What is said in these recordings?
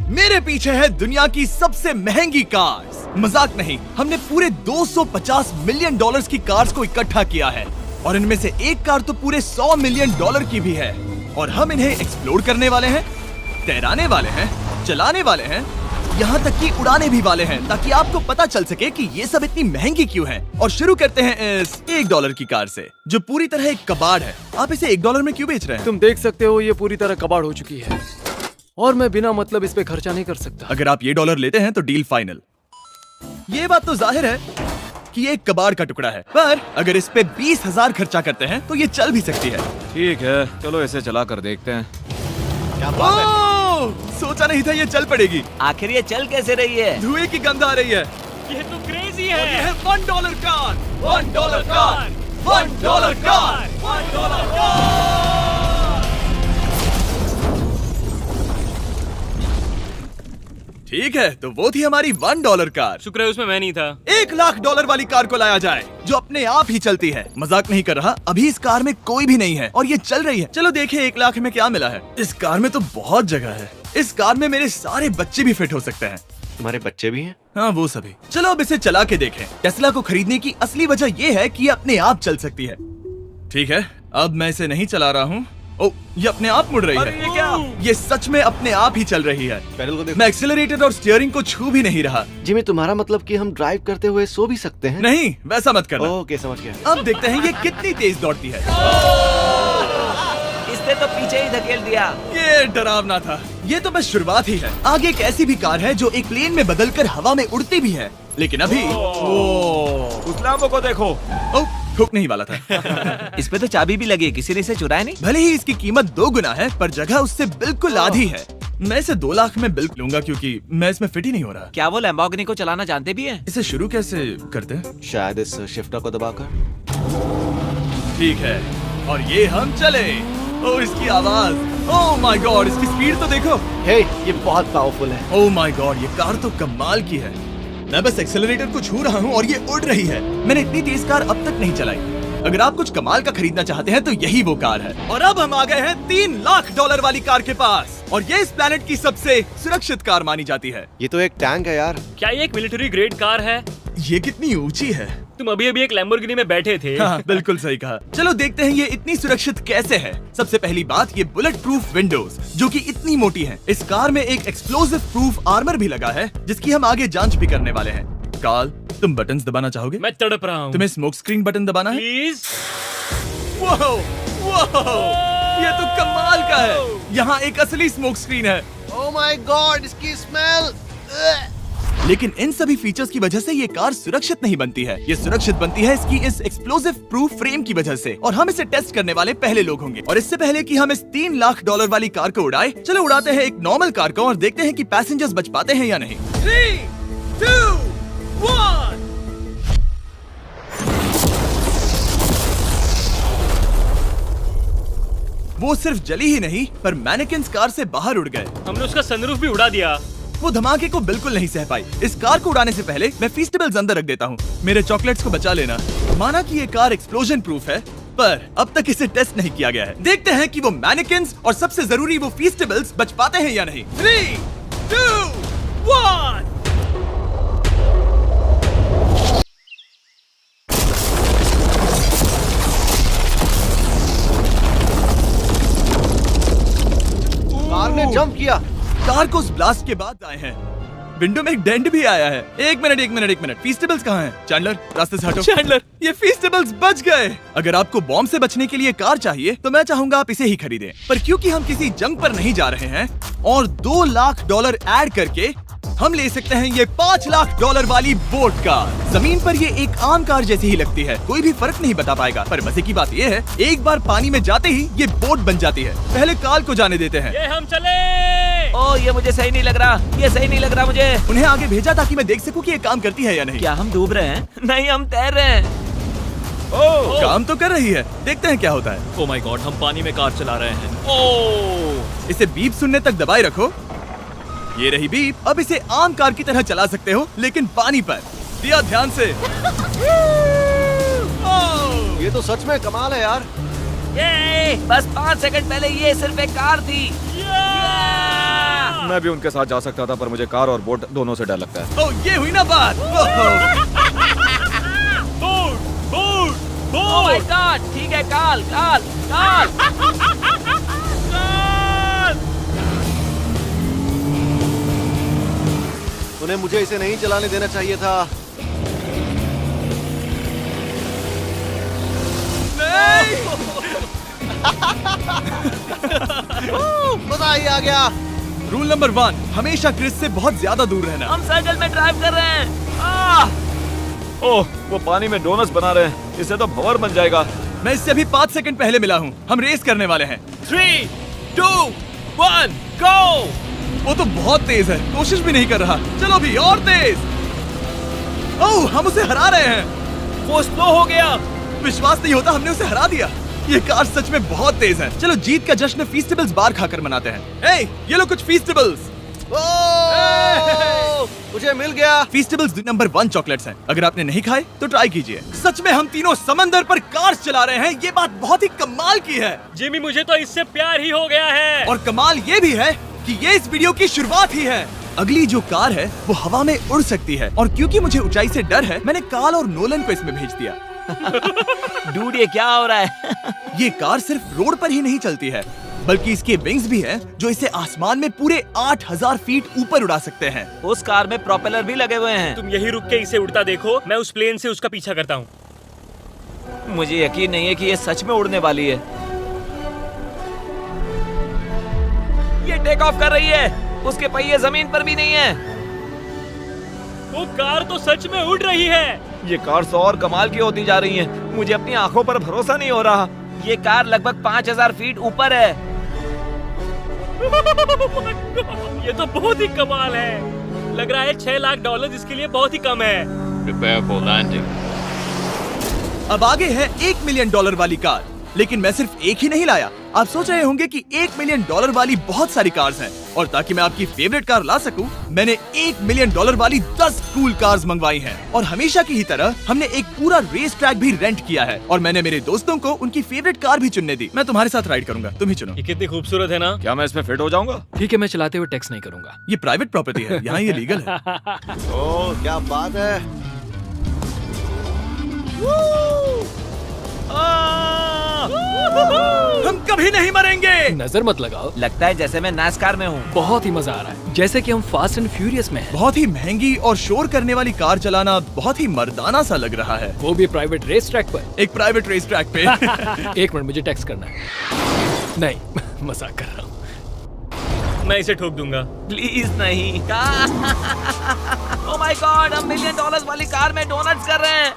मेरे पीछे है दुनिया की सबसे महंगी कार्स। मजाक नहीं, हमने पूरे 250 मिलियन डॉलर्स की कार्स को इकट्ठा किया है और इनमें से एक कार तो पूरे 100 मिलियन डॉलर की भी है। और हम इन्हें एक्सप्लोर करने वाले हैं, तैराने वाले हैं, चलाने वाले हैं, यहाँ तक कि उड़ाने भी वाले हैं, ताकि आपको पता चल सके कि ये सब इतनी महंगी क्यों है। और शुरू करते हैं इस $1 की कार से, जो पूरी तरह एक कबाड़ है। आप इसे $1 में क्यों बेच रहे हैं? तुम देख सकते हो ये पूरी तरह कबाड़ हो चुकी है और मैं बिना मतलब इस पे खर्चा नहीं कर सकता। अगर आप ये $1 लेते हैं तो डील फाइनल। ये बात तो जाहिर है कि ये एक कबाड़ का टुकड़ा है, पर अगर इस पे 20,000 खर्चा करते हैं तो ये चल भी सकती है। ठीक है, चलो इसे चला कर देखते हैं। क्या बात है? सोचा नहीं था ये चल पड़ेगी। आखिर ये चल कैसे रही है? धुएं की गंध आ रही है। ये तो क्रेजी और ये है। है $1 कार, $1 कार, $1 कार, $1 कार। ठीक है, तो वो थी हमारी $1 कार। शुक्र है उसमें मैं नहीं था। $1,00,000 वाली कार को लाया जाए, जो अपने आप ही चलती है। मजाक नहीं कर रहा, अभी इस कार में कोई भी नहीं है और ये चल रही है। चलो देखें 1 लाख में क्या मिला है। इस कार में तो बहुत जगह है। इस कार में मेरे सारे बच्चे भी फिट हो सकते हैं। तुम्हारे बच्चे भी हैं? हाँ, वो सभी। चलो अब इसे चला के देखें। टेस्ला को खरीदने की असली वजह ये है कि ये अपने आप चल सकती है। ठीक है, अब मैं इसे नहीं चला रहा हूँ। ओ, ये अपने आप मुड़ रही है। ये क्या? ये सच में अपने आप ही चल रही है। पैडल को देखो। मैं एक्सेलरेटर और स्टीयरिंग को छू भी नहीं रहा। जिमी, तुम्हारा मतलब कि हम ड्राइव करते हुए सो भी सकते हैं? नहीं, वैसा मत करना। ओके, समझ गया। अब देखते हैं ये कितनी तेज दौड़ती है। इसने तो पीछे ही धकेल दिया। ये डरावना था। ये तो बस शुरुआत ही है। आगे एक ऐसी भी कार है जो एक प्लेन में बदलकर हवा में उड़ती भी है, लेकिन अभी उस लैम्बो को देखो। ओ, ठुक नहीं वाला था। इस पे तो चाबी भी लगी है, किसी ने इसे चुराया नहीं। भले ही इसकी कीमत 2 गुना है, पर जगह उससे बिल्कुल आधी है। मैं इसे 2 लाख में बिल्कुल लूंगा, क्योंकि मैं इसमें फिट ही नहीं हो रहा। क्या वो लैम्बोर्गिनी को चलाना जानते भी हैं? इसे शुरू कैसे करते हैं? शायद इस शिफ्टर को दबाकर। ठीक है, और ये हम चले। ओ, इसकी आवाज, ओह माय गॉड, इसकी स्पीड तो देखो। हे, ये बहुत पावरफुल है। ओह माय गॉड, ये कार तो कमाल की है। मैं बस एक्सेलरेटर को छू रहा हूँ और ये उड़ रही है। मैंने इतनी तेज कार अब तक नहीं चलाई। अगर आप कुछ कमाल का खरीदना चाहते हैं तो यही वो कार है। और अब हम आ गए हैं $3,00,000 वाली कार के पास, और ये इस प्लेनेट की सबसे सुरक्षित कार मानी जाती है। ये तो एक टैंक है यार। क्या ये एक मिलिट्री ग्रेड कार है? ये कितनी ऊंची है। तुम अभी अभी एक लैम्बोर्गिनी में बैठे थे। हाँ, बिल्कुल सही कहा। चलो देखते हैं ये इतनी सुरक्षित कैसे है। सबसे पहली बात, ये बुलेट प्रूफ विंडोज, जो कि इतनी मोटी हैं। इस कार में एक एक्सप्लोसिव प्रूफ आर्मर भी लगा है, जिसकी हम आगे जांच भी करने वाले हैं। कार्ल, तुम बटन्स दबाना चाहोगे? मैं तड़प रहा हूँ। तुम्हें स्मोक स्क्रीन बटन दबाना है? प्लीज। वाओ, वाओ, ये तो कमाल का है। यहाँ एक असली स्मोक स्क्रीन है। ओह माय गॉड, इसकी स्मेल। लेकिन इन सभी फीचर्स की वजह से ये कार सुरक्षित नहीं बनती है। ये सुरक्षित बनती है इसकी इस एक्सप्लोसिव प्रूफ फ्रेम की वजह से, और हम इसे टेस्ट करने वाले पहले लोग होंगे। और इससे पहले कि हम इस $3,00,000 वाली कार को उड़ाए, चलो उड़ाते हैं एक नॉर्मल कार को और देखते हैं कि पैसेंजर्स बच पाते हैं या नहीं। 3, 2, 1। वो सिर्फ जली ही नहीं, पर मैनेकिन्स कार से बाहर उड़ गए। हमने उसका सनरूफ भी उड़ा दिया। वो धमाके को बिल्कुल नहीं सह पाई। इस कार को उड़ाने से पहले मैं फीस्टेबल्स अंदर रख देता हूँ। मेरे चॉकलेट्स को बचा लेना। माना कि ये कार एक्सप्लोजन प्रूफ है, पर अब तक इसे टेस्ट नहीं किया गया है। देखते हैं कि वो मैनेकिन्स और सबसे जरूरी वो फीस्टेबल्स बच पाते हैं या नहीं। 3, 2, 1। कार ने जंप किया। कार को उस ब्लास्ट के बाद आए हैं। विंडो में एक डेंट भी आया है। एक मिनट, फीस्टेबल्स कहाँ हैं? चैंडलर, रास्ते से हटो। चैंडलर, ये फीस्टेबल्स बच गए। अगर आपको बॉम्ब से बचने के लिए कार चाहिए तो मैं चाहूंगा आप इसे ही खरीदें। पर क्योंकि हम किसी जंग पर नहीं जा रहे हैं और $2,00,000 ऐड करके हम ले सकते हैं ये $5,00,000 वाली बोट कार। जमीन पर ये एक आम कार जैसी ही लगती है, कोई भी फर्क नहीं बता पाएगा। पर मजे की बात ये है, एक बार पानी में जाते ही ये बोट बन जाती है। पहले कार्ल को जाने देते हैं। ये हम चले। ओ, ये मुझे सही नहीं लग रहा। ये सही नहीं लग रहा मुझे। उन्हें आगे भेजा ताकि मैं देख सकूं कि ये काम करती है या नहीं। क्या हम डूब रहे हैं? नहीं, हम तैर रहे हैं। काम तो कर रही है, देखते हैं क्या होता है। ओ माय गॉड, हम पानी में कार चला रहे हैं। ओ, इसे बीप सुनने तक दबाए रखो। ये रही बीप। अब इसे आम कार की तरह चला सकते हो, लेकिन पानी पर। दिया ध्यान से। ये तो सच में कमाल है यार। ये बस 5 सेकंड पहले ये सिर्फ एक कार थी। मैं भी उनके साथ जा सकता था, पर मुझे कार और बोट दोनों से डर लगता है। ओ ये हुई ना बात। ओह माय गॉड, ठीक है, काल काल काल। उन्हें मुझे इसे नहीं चलाने देना चाहिए था। मजा ही आ गया। रूल नंबर 1, हमेशा क्रिस से बहुत ज्यादा दूर रहना। हम सर्कल में ड्राइव कर रहे हैं। ओह, वो पानी में डोनट्स बना रहे हैं, इससे तो भंवर बन जाएगा। मैं इससे अभी 5 सेकंड पहले मिला हूँ। हम रेस करने वाले हैं। 3, 2, 1, go! वो तो बहुत तेज है, कोशिश भी नहीं कर रहा। चलो भी और तेज। ओह, हम उसे हरा रहे हैं। वो स्लो हो गया। विश्वास नहीं होता, हमने उसे हरा दिया। ये कार सच में बहुत तेज है। चलो जीत का जश्न फीस्टेबल्स बार खाकर मनाते हैं। ए, ये लो कुछ फीस्टेबल्स। मुझे मिल गया। फीस्टेबल्स नंबर 1 चॉकलेट्स हैं। अगर आपने नहीं खाए तो ट्राई कीजिए। सच में हम तीनों समंदर पर कार चला रहे हैं। ये बात बहुत ही कमाल की है। जिमी, मुझे तो इससे प्यार ही हो गया है। और कमाल ये भी है कि ये इस वीडियो की शुरुआत ही है। अगली जो कार है वो हवा में उड़ सकती है, और क्योंकि मुझे ऊंचाई से डर है, मैंने काल और नोलन को इसमें भेज दिया। डूड, ये क्या हो रहा है? ये कार सिर्फ रोड पर ही नहीं चलती है, बल्कि इसके विंग्स भी हैं, जो इसे आसमान में पूरे 8000 फीट ऊपर उड़ा सकते हैं। उस कार में प्रोपेलर भी लगे हुए हैं। तुम यही रुक के इसे उड़ता देखो, मैं उस प्लेन से उसका पीछा करता हूँ। मुझे यकीन नहीं है कि ये सच में उड़ने वाली है। ये टेक ऑफ कर रही है। उसके पहिए जमीन पर भी नहीं है। वो कार तो सच में उड़ रही है। ये कार्स और कमाल की होती जा रही हैं। मुझे अपनी आंखों पर भरोसा नहीं हो रहा। ये कार लगभग 5000 फीट ऊपर है। ये तो बहुत ही कमाल है। लग रहा है $6 लाख इसके लिए बहुत ही कम है। Prepare for landing. अब आगे है $1 मिलियन वाली कार। लेकिन मैं सिर्फ एक ही नहीं लाया। आप सोच रहे होंगे कि $1 मिलियन वाली बहुत सारी कार्स हैं, और ताकि मैं आपकी फेवरेट कार ला सकूं, मैंने $1 मिलियन वाली 10 कूल कार्स मंगवाई हैं। और हमेशा की ही तरह हमने एक पूरा रेस ट्रैक भी रेंट किया है, और मैंने मेरे दोस्तों को उनकी फेवरेट कार भी चुनने दी। मैं तुम्हारे साथ राइड करूंगा, तुम ही चुनो। ये कितनी खूबसूरत है ना। क्या मैं इसमें फिट हो जाऊंगा? ठीक है, मैं चलाते हुए टैक्स नहीं करूंगा। ये प्राइवेट प्रॉपर्टी है, यहाँ ये लीगल है। ओह, क्या बात है। हम कभी नहीं मरेंगे। नजर मत लगाओ। लगता है जैसे मैं नास्कार में हूँ। बहुत ही मजा आ रहा है, जैसे कि हम फास्ट एंड फ्यूरियस में हैं। बहुत ही महंगी और शोर करने वाली कार चलाना बहुत ही मर्दाना सा लग रहा है। वो भी प्राइवेट रेस ट्रैक पर। एक प्राइवेट रेस ट्रैक पे। 1 मिनट, मुझे टैक्स करना है। नहीं, मजाक कर रहा हूँ। मैं इसे ठोक दूंगा। प्लीज नहीं। ओह माय गॉड, हम $1 मिलियन वाली कार में डोनट्स कर रहे हैं।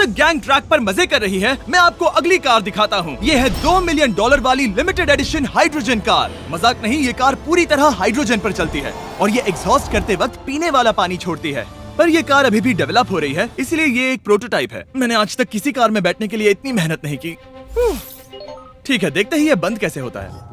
तक गैंग ट्रैक पर मजे कर रही है, मैं आपको अगली कार दिखाता हूँ। ये है $2 मिलियन वाली लिमिटेड एडिशन हाइड्रोजन कार। मजाक नहीं, ये कार पूरी तरह हाइड्रोजन पर चलती है और ये एग्जॉस्ट करते वक्त पीने वाला पानी छोड़ती है। पर ये कार अभी भी डेवलप हो रही है, इसलिए ये एक प्रोटोटाइप है। मैंने आज तक किसी कार में बैठने के लिए इतनी मेहनत नहीं की। ठीक है, देखते ही ये बंद कैसे होता है।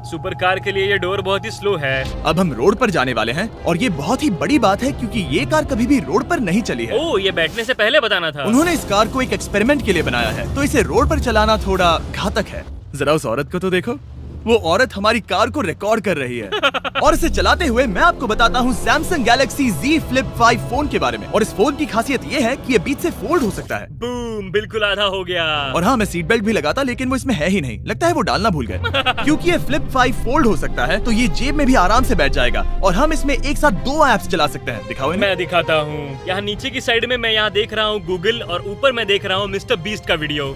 सुपर कार के लिए ये डोर बहुत ही स्लो है। अब हम रोड पर जाने वाले हैं और ये बहुत ही बड़ी बात है क्योंकि ये कार कभी भी रोड पर नहीं चली है। ओह, ये बैठने से पहले बताना था। उन्होंने इस कार को एक एक्सपेरिमेंट के लिए बनाया है, तो इसे रोड पर चलाना थोड़ा घातक है। जरा उस औरत को तो देखो, वो औरत हमारी कार को रिकॉर्ड कर रही है। और इसे चलाते हुए मैं आपको बताता हूँ Samsung Galaxy Z Flip 5 phone के बारे में। और इस फोन की खासियत ये है कि ये बीच से फोल्ड हो सकता है। बूम, बिल्कुल आधा हो गया। और हाँ, मैं सीट बेल्ट भी लगाता, लेकिन वो इसमें है ही नहीं। लगता है वो डालना भूल गए। क्योंकि ये Flip 5 फोल्ड हो सकता है, तो ये जेब में भी आराम से बैठ जाएगा और हम इसमें एक साथ 2 ऐप्स चला सकते हैं। दिखाओ इन्हें। मैं दिखाता हूँ। यहाँ नीचे की साइड में मैं यहाँ देख रहा हूँ गूगल और ऊपर मैं देख रहा हूँ मिस्टर बीस्ट का वीडियो।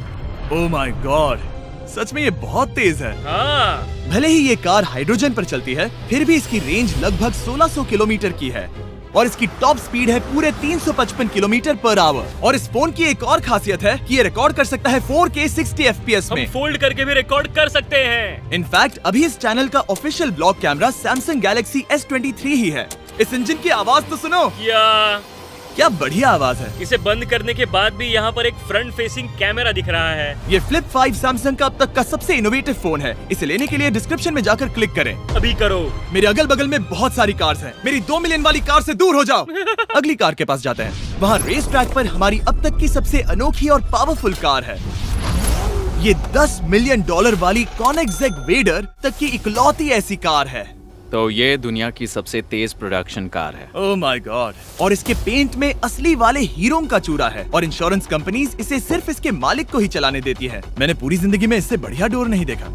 ओह माय गॉड, सच में ये बहुत तेज है। हाँ, भले ही ये कार हाइड्रोजन पर चलती है, फिर भी इसकी रेंज लगभग 1600 किलोमीटर की है और इसकी टॉप स्पीड है पूरे 355 किलोमीटर पर आवर। और इस फोन की एक और खासियत है कि ये रिकॉर्ड कर सकता है 4K 60 FPS हम में। फोल्ड करके भी रिकॉर्ड कर सकते हैं। इनफैक्ट अभी इस चैनल का official blog camera Samsung Galaxy S23 ही है। इस इंजन की आवाज तो सुनो, क्या बढ़िया आवाज है। इसे बंद करने के बाद भी यहाँ पर एक फ्रंट फेसिंग कैमरा दिख रहा है। ये Flip 5 Samsung का अब तक का सबसे इनोवेटिव फोन है। इसे लेने के लिए डिस्क्रिप्शन में जाकर क्लिक करें। अभी करो। मेरे अगल बगल में बहुत सारी कार्स हैं। मेरी 2 मिलियन वाली कार से दूर हो जाओ। अगली कार के पास जाते हैं। वहाँ रेस ट्रैक पर हमारी अब तक की सबसे अनोखी और पावरफुल कार है। ये $10 मिलियन वाली Koenigsegg Vader तक की इकलौती ऐसी कार है। तो ये दुनिया की सबसे तेज प्रोडक्शन कार है। Oh my God. और इसके पेंट में असली वाले हीरो का चूरा है और इंश्योरेंस कंपनीज इसे सिर्फ इसके मालिक को ही चलाने देती है। मैंने पूरी जिंदगी में इससे बढ़िया डोर नहीं देखा।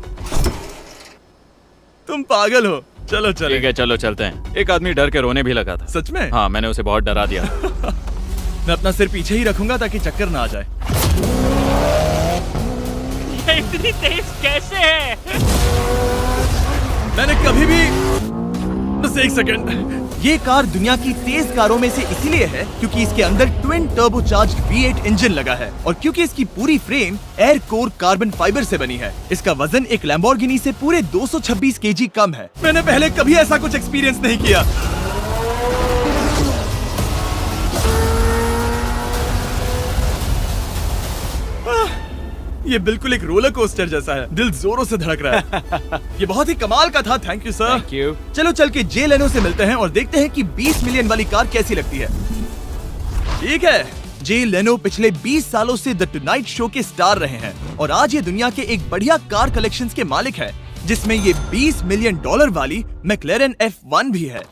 तुम पागल हो। चलो चलो। ठीक है, चलो चलते हैं। एक आदमी डर के रोने भी लगा था। सच में? हाँ, मैंने उसे बहुत डरा दिया। मैं अपना सिर पीछे ही रखूंगा ताकि चक्कर ना आ जाए। ये इतनी तेज कैसे है? मैंने कभी भी बस एक सेकंड। ये कार दुनिया की तेज कारों में से इसीलिए है क्योंकि इसके अंदर ट्विन टर्बोचार्ज्ड V8 इंजन लगा है और क्योंकि इसकी पूरी frame air core carbon fibre से बनी है। इसका वजन एक लैम्बोर्गिनी से पूरे 226 kg कम है। मैंने पहले कभी ऐसा कुछ एक्सपीरियंस नहीं किया। ये बिल्कुल एक रोलर कोस्टर जैसा है। दिल जोरों से धड़क रहा है। ये बहुत ही कमाल का था। Thank you sir. Thank you. चलो चल के जे लेनो से मिलते हैं और देखते हैं कि 20 मिलियन वाली कार कैसी लगती है। ठीक है, जे लेनो पिछले 20 सालों से द टुनाइट शो के स्टार रहे हैं और आज ये दुनिया के एक बढ़िया कार कलेक्शंस के मालिक है, जिसमें ये $20 मिलियन वाली मैक्लेरन F1 भी है।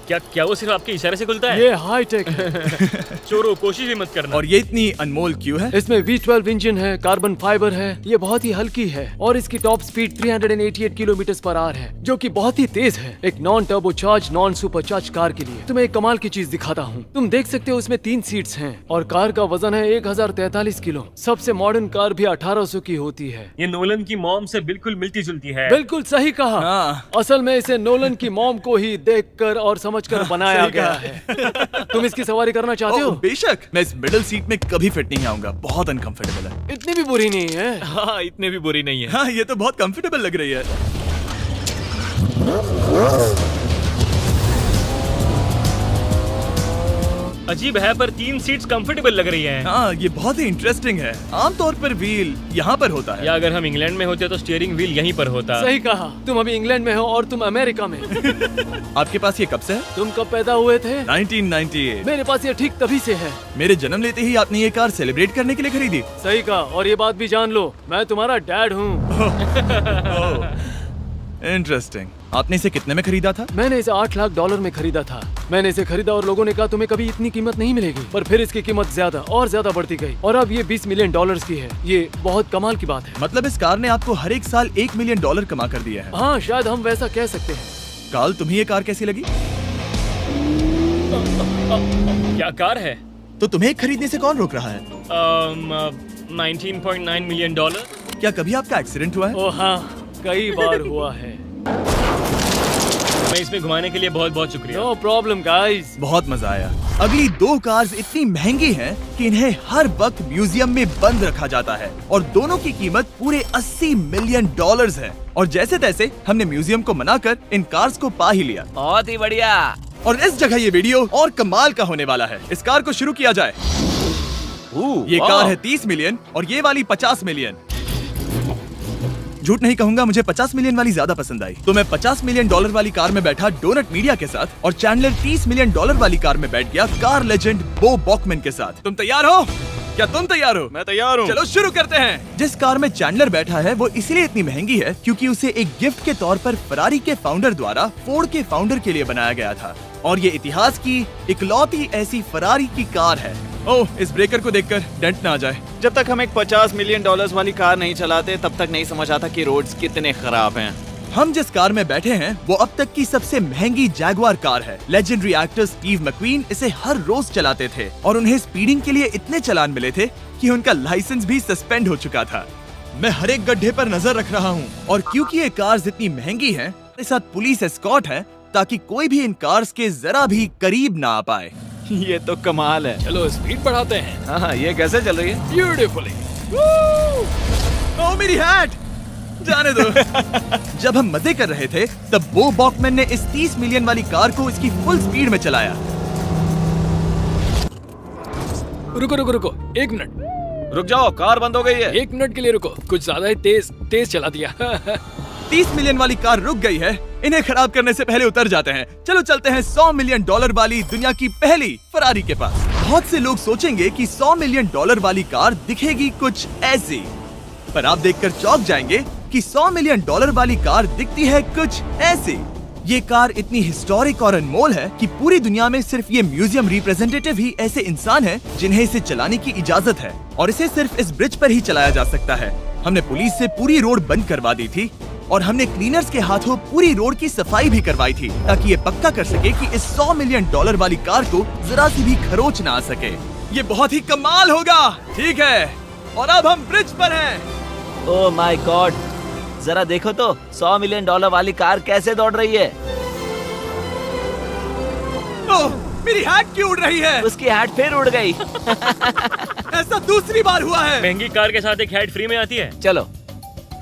क्या वो सिर्फ आपके इशारे से खुलता है? ये हाई टेक है। चोरों, कोशिश भी मत करना। और ये इतनी अनमोल क्यों है? इसमें V12 इंजन है, कार्बन फाइबर है, ये बहुत ही हल्की है और इसकी top speed 388 kilometre per hour है, जो कि बहुत ही तेज है एक non turbocharge non supercharge car के लिए। तुम्हें एक कमाल की चीज दिखाता हूँ। तुम देख सकते हो इसमें 3 सीट्स हैं और कार का वजन है 1043 किलो। सबसे मॉडर्न कार भी 1800 की होती है। ये नोलन की मॉम से बिल्कुल मिलती जुलती है। बिल्कुल सही कहा। हाँ। असल में इसे नोलन की मॉम को ही देखकर और समझकर बनाया सही गया कहा। है। तुम इसकी सवारी करना चाहते हो? बेशक। मैं इस मिडिल सीट में कभी फिट नहीं आऊंगा। बहुत अनकंफर्टेबल है। इतनी भी बुरी नहीं है। हाँ, इतने भी बुरी नहीं है। हाँ, ये तो बहुत कंफर्टेबल लग रही है। अजीब है, पर 3 सीट्स कंफर्टेबल लग रही हैं। हाँ, ये बहुत ही इंटरेस्टिंग है। आमतौर पर व्हील यहाँ पर होता है। या अगर हम इंग्लैंड में होते तो स्टीयरिंग व्हील यहीं पर होता। सही कहा। तुम अभी इंग्लैंड में हो और तुम अमेरिका में। आपके पास ये कब से है? तुम कब पैदा हुए थे? 1998। मेरे पास ये ठीक तभी से है। मेरे जन्म लेते ही आपने ये कार सेलिब्रेट करने के लिए खरीदी। सही कहा। और ये बात भी जान लो, मैं तुम्हारा डैड हूँ। इंटरेस्टिंग। आपने इसे कितने में खरीदा था? मैंने इसे $8 लाख में खरीदा था। मैंने इसे खरीदा और लोगों ने कहा तुम्हें कभी इतनी कीमत नहीं मिलेगी, पर फिर इसकी कीमत ज्यादा और ज्यादा बढ़ती गई और अब ये $20 मिलियन की है। ये बहुत कमाल की बात है। मतलब इस कार ने आपको हर एक साल $1 मिलियन कमा कर दिया है। हाँ, शायद हम वैसा कह सकते हैं। काल, तुम्हें ये कार कैसी लगी? क्या कार है? तो तुम्हें खरीदने से कौन रोक रहा है? 19.9 मिलियन डॉलर। क्या कभी आपका एक्सीडेंट हुआ है? ओ हाँ, कई बार हुआ है। हमें इसमें घुमाने के लिए बहुत बहुत शुक्रिया। No problem guys. बहुत मजा आया। अगली 2 कार्स इतनी महंगी हैं कि इन्हें हर वक्त म्यूजियम में बंद रखा जाता है और दोनों की कीमत पूरे $80 मिलियन है। और जैसे तैसे हमने म्यूजियम को मनाकर इन कार्स को पा ही लिया। बहुत ही बढ़िया। और इस जगह ये वीडियो और कमाल का होने वाला है। इस कार को शुरू किया जाए। ये कार है 30 मिलियन और ये वाली 50 मिलियन। झूठ नहीं कहूंगा, मुझे 50 मिलियन वाली ज्यादा पसंद आई। तो मैं $50 मिलियन वाली कार में बैठा डोनट मीडिया के साथ और चैंडलर $30 मिलियन वाली कार में बैठ गया कार लेजेंड बो बॉकमैन के साथ। तुम तैयार हो? क्या तुम तैयार हो? मैं तैयार हूँ। चलो शुरू करते हैं। जिस कार में चैंडलर बैठा है वो इसलिए इतनी महंगी है क्योंकि उसे एक गिफ्ट के तौर पर फरारी के फाउंडर द्वारा फोर्ड के फाउंडर के लिए बनाया गया था और ये इतिहास की इकलौती ऐसी फरारी की कार है। ओह, इस ब्रेकर को देखकर डेंट ना आ जाए। जब तक हम एक $50 मिलियन वाली कार नहीं चलाते तब तक नहीं समझ आता कि रोड्स कितने खराब हैं। हम जिस कार में बैठे हैं वो अब तक की सबसे महंगी जैगवार कार है। लेजेंडरी एक्टर स्टीव मैक्वीन इसे हर रोज चलाते थे और उन्हें स्पीडिंग के लिए इतने चालान मिले थे कि उनका लाइसेंस भी सस्पेंड हो चुका था। मैं हर एक गड्ढे पर नजर रख रहा हूँ और क्योंकि ये कार्स इतनी महंगी हैं, हमारे साथ पुलिस एस्कॉर्ट है ताकि कोई भी इन कार्स के जरा भी करीब ना आ पाए। ये तो कमाल है। चलो स्पीड बढ़ाते हैं। हाँ, ये कैसे चल रही है? ब्यूटीफुली। ओह, मेरी हैट! जाने दो। जब हम मजे कर रहे थे तब बो बॉकमैन ने इस 30 मिलियन वाली कार को इसकी फुल स्पीड में चलाया। रुको रुको रुको, 1 मिनट। रुक जाओ, कार बंद हो गई है। 1 मिनट के लिए रुको, कुछ ज्यादा ही तेज चला दिया। 30 मिलियन वाली कार रुक गई है। इन्हें खराब करने से पहले उतर जाते हैं। चलो चलते हैं $100 मिलियन वाली दुनिया की पहली फरारी के पास। बहुत से लोग सोचेंगे कि $100 मिलियन वाली कार दिखेगी कुछ ऐसी, पर आप देखकर चौंक जाएंगे कि $100 मिलियन वाली कार दिखती है कुछ ऐसी। ये कार इतनी हिस्टोरिक और अनमोल है कि पूरी दुनिया में सिर्फ ये म्यूजियम रिप्रेजेंटेटिव ही ऐसे इंसान हैं जिन्हें इसे चलाने की इजाजत है और इसे सिर्फ इस ब्रिज पर ही चलाया जा सकता है। हमने पुलिस से पूरी रोड बंद करवा दी थी और हमने क्लीनर्स के हाथों पूरी रोड की सफाई भी करवाई थी ताकि ये पक्का कर सके कि इस $100 मिलियन वाली कार को जरा सी भी खरोच ना आ सके। ये बहुत ही कमाल होगा। ठीक है, और अब हम ब्रिज पर हैं। ओह माय गॉड, जरा देखो तो $100 मिलियन वाली कार कैसे दौड़ रही है। ओह, मेरी हैट क्यों उड़ रही है? उसकी हैट फिर उड़ गई। ऐसा दूसरी बार हुआ है। महंगी कार के साथ एक हैट फ्री में आती है। चलो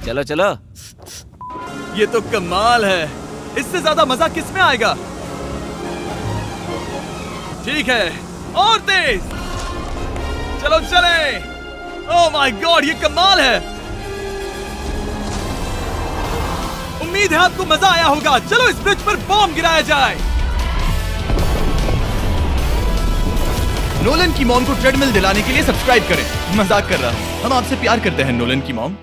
चलो चलो। ये तो कमाल है। इससे ज्यादा मजा किस में आएगा? ठीक है, और तेज। चलो चले। ओह माय गॉड, ये कमाल है। उम्मीद है आपको मजा आया होगा। चलो इस ब्रिज पर बॉम्ब गिराया जाए। नोलन की मॉम को ट्रेडमिल दिलाने के लिए सब्सक्राइब करें। मजाक कर रहा हूँ, हम आपसे प्यार करते हैं नोलन की मॉम।